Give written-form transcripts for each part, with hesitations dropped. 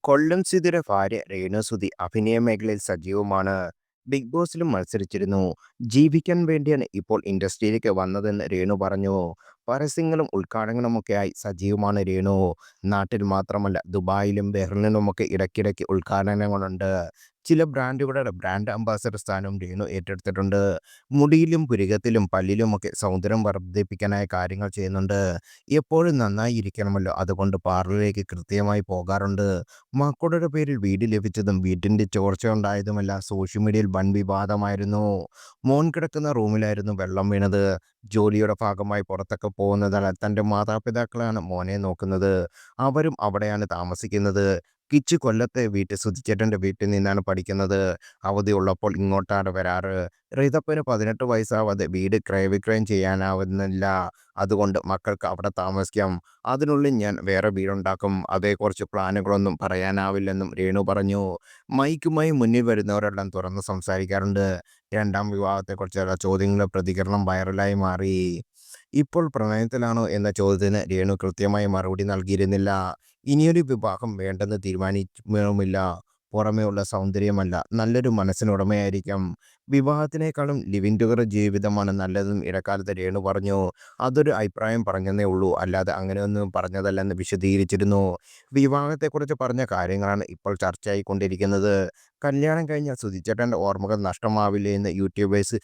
കൊല്ലം സുധിയുടെ ഭാര്യ രേണു സുധി അഭിനയ മേഖലയിൽ സജീവമാണ്. ബിഗ് ബോസിലും മത്സരിച്ചിരുന്നു. ജീവിക്കാൻ വേണ്ടിയാണ് ഇപ്പോൾ ഇൻഡസ്ട്രിയിലേക്ക് വന്നതെന്ന് രേണു പറഞ്ഞു. പരസ്യങ്ങളും ഉദ്ഘാടനങ്ങളുമൊക്കെയായി സജീവമാണ് രേണു. നാട്ടിൽ മാത്രമല്ല ദുബായിലും ബഹ്റിനിലുമൊക്കെ ഇടയ്ക്കിടയ്ക്ക് ഉദ്ഘാടനങ്ങളുണ്ട്. ചില ബ്രാൻഡുകളുടെ ബ്രാൻഡ് അംബാസഡർ സ്ഥാനം രേണു ഏറ്റെടുത്തിട്ടുണ്ട്. മുടിയിലും പുരികത്തിലും പല്ലിലുമൊക്കെ സൗന്ദര്യം വർദ്ധിപ്പിക്കാനായ കാര്യങ്ങൾ ചെയ്യുന്നുണ്ട്. എപ്പോഴും നന്നായി ഇരിക്കണമല്ലോ, അതുകൊണ്ട് പാർലറിലേക്ക് കൃത്യമായി പോകാറുണ്ട്. മക്കളുടെ പേരിൽ വീട് ലഭിച്ചതും വീട്ടിന്റെ ചോർച്ചയുണ്ടായതുമെല്ലാം സോഷ്യൽ മീഡിയയിൽ വൻ വിവാദമായിരുന്നു. മോൻ കിടക്കുന്ന റൂമിലായിരുന്നു വെള്ളം വീണത്. ജോലിയുടെ ഭാഗമായി പുറത്തൊക്കെ പോകുന്നതിനാൽ തന്റെ മാതാപിതാക്കളാണ് മോനെ നോക്കുന്നത്. അവരും അവിടെയാണ് താമസിക്കുന്നത്. കിച്ചു കൊല്ലത്തെ വീട്ടിൽ സുധിച്ചേട്ടന്റെ വീട്ടിൽ നിന്നാണ് പഠിക്കുന്നത്. അവധി ഉള്ളപ്പോൾ ഇങ്ങോട്ടാണ് വരാറ്. റിതപ്പിന് 18 വയസ്സാവാതെ വീട് ക്രയവിക്രയം ചെയ്യാനാവുന്നില്ല. അതുകൊണ്ട് മക്കൾക്ക് അവിടെ താമസിക്കാം. അതിനുള്ളിൽ ഞാൻ വേറെ വീടുണ്ടാക്കും. അതേക്കുറിച്ച് പ്ലാനുകളൊന്നും പറയാനാവില്ലെന്നും രേണു പറഞ്ഞു. മൈക്കുമായി മുന്നിൽ വരുന്നവരെല്ലാം തുറന്ന് സംസാരിക്കാറുണ്ട്. രണ്ടാം വിവാഹത്തെക്കുറിച്ചുള്ള ചോദ്യങ്ങളുടെ പ്രതികരണം വൈറലായി മാറി. ഇപ്പോൾ പ്രണയത്തിലാണോ എന്ന ചോദ്യത്തിന് രേണു കൃത്യമായി മറുപടി നൽകിയിരുന്നില്ല. ഇനിയൊരു വിവാഹം വേണ്ടെന്ന് തീരുമാനിച്ചുമില്ല. പുറമേയുള്ള സൗന്ദര്യമല്ല, നല്ലൊരു മനസ്സിനുടമയായിരിക്കും. വിവാഹത്തിനേക്കാളും ലിവിങ് ടുഗദർ ജീവിതമാണ് നല്ലതെന്നും ഇടക്കാലത്ത് രേണു പറഞ്ഞു. അതൊരു അഭിപ്രായം പറഞ്ഞെന്നേ ഉള്ളൂ, അല്ലാതെ അങ്ങനെയൊന്നും പറഞ്ഞതല്ലെന്ന് വിശദീകരിച്ചിരുന്നു. വിവാഹത്തെക്കുറിച്ച് പറഞ്ഞ കാര്യങ്ങളാണ് ഇപ്പോൾ ചർച്ചയായിക്കൊണ്ടിരിക്കുന്നത്. കല്യാണം കഴിഞ്ഞാൽ സുധിച്ചേട്ടൻ്റെ ഓർമ്മകൾ നഷ്ടമാവില്ലേ എന്ന് യൂട്യൂബേഴ്സ്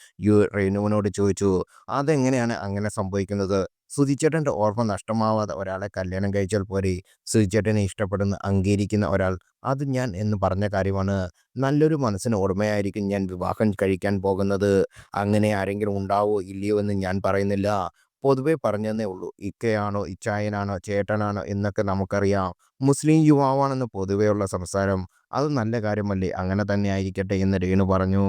റേണുവിനോട് ചോദിച്ചു. അതെങ്ങനെയാണ് അങ്ങനെ സംഭവിക്കുന്നത്? സുധിച്ചേട്ടൻ്റെ ഓർമ്മ നഷ്ടമാവാതെ ഒരാളെ കല്യാണം കഴിച്ചാൽ പോരെ? സുധിച്ചേട്ടനെ ഇഷ്ടപ്പെടുന്ന അംഗീകരിക്കുന്ന ഒരാൾ, അത് ഞാൻ എന്ന് പറഞ്ഞ കാര്യമാണ്. നല്ലൊരു മനസ്സിന് ഉടമയായിരിക്കും ഞാൻ വിവാഹം കഴിക്കാൻ പോകുന്നത്. അങ്ങനെ ആരെങ്കിലും ഉണ്ടാവോ ഇല്ലയോ എന്ന് ഞാൻ പറയുന്നില്ല. പൊതുവെ പറഞ്ഞെന്നേ ഉള്ളൂ. ഇക്കയാണോ ഇച്ചായനാണോ ചേട്ടനാണോ എന്നൊക്കെ നമുക്കറിയാം. മുസ്ലിം യുവാവാണെന്ന് പൊതുവെയുള്ള സംസാരം. അത് നല്ല കാര്യമല്ലേ, അങ്ങനെ തന്നെ ആയിരിക്കട്ടെ എന്ന് രേണു പറഞ്ഞു.